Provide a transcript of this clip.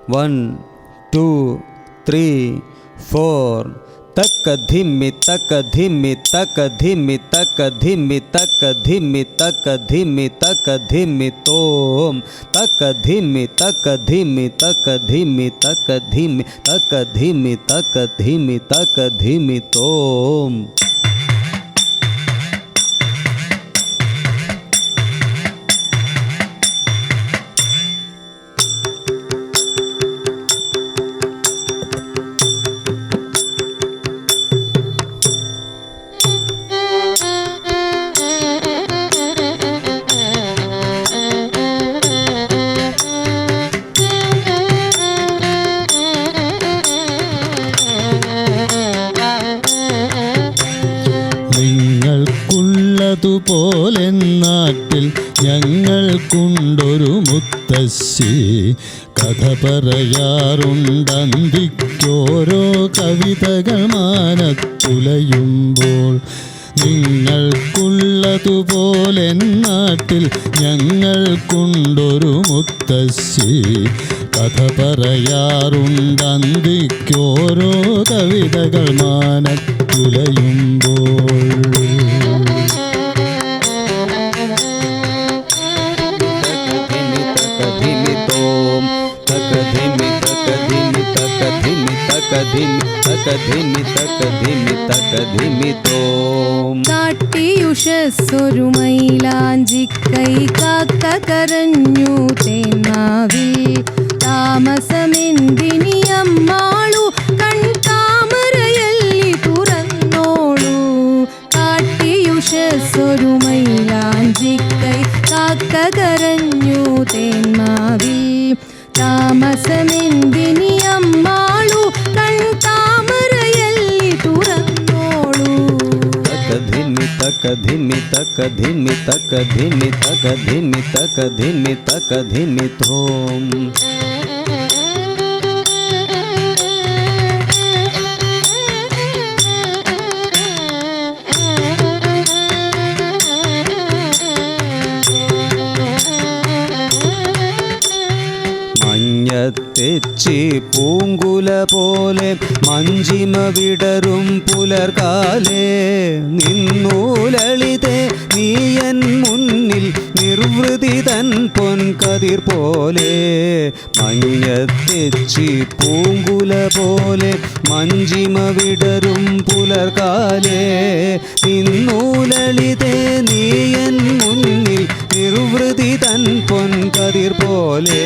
1 2 3 4 तक धिमि तक धिमि तक धिमि तक धिमि तक धिमि तक धिमि तक धिमि तोम तक धिमि तक धिमि तक धिमि तक धिमि तक धिमि तक धिमि तक धिमि तोम. പോലെ നാട്ടിൽ ഞങ്ങൾക്കുണ്ടൊരു മുത്തശ്ശി, കഥ പറയാറുണ്ടന്തിക്കോരോ കവിതകൾ മാനത്തുലയുമ്പോൾ. നിങ്ങൾക്കുള്ളതുപോലെ നാട്ടിൽ ഞങ്ങൾക്കുണ്ടൊരു മുത്തശ്ശി, കഥ പറയാറുണ്ടന്തിക്കോരോ കവിതകൾ മാനത്തുലയുമ്പോൾ. കാട്ടിയുഷസ്സൊരു മൈലാഞ്ചിക്കൈ കാക്ക കരഞ്ഞു തേന്മാവിൽ. താമസമെന്തിനിയമ്മാളു കൺതാമരയല്ലി തുറന്നോളൂ. കാട്ടിയുഷസ്സൊരു മൈലാഞ്ചിക്കൈ കാക്ക കരഞ്ഞു തേന്മാവിൽ. താമസമെന്തിനിയമ്മാളു കൺതാമരയല്ലി തുറന്നോളൂ. ധിമി തക ധിമി തക ധിമി തക ധിമി തക ധിമി തക ധിമി തക ധിമി തോം. മഞ്ഞത്തെച്ചി പൂങ്കുല പോലെ മഞ്ചിമ വിടരും പുലർകാലേ. നിന്നു ലളിതേ നീയൻ മുന്നിൽ നിർവൃതി തൻ പൊൻകതിർ പോലെ. മഞ്ഞത്തെച്ചി പൂങ്കുല പോലെ മഞ്ചിമ വിടരും പുലർകാലേ. നിന്നു ലളിതേ നീയൻ മുന്നിൽ നിർവൃതി തൻ പൊൻകതിർ പോലെ.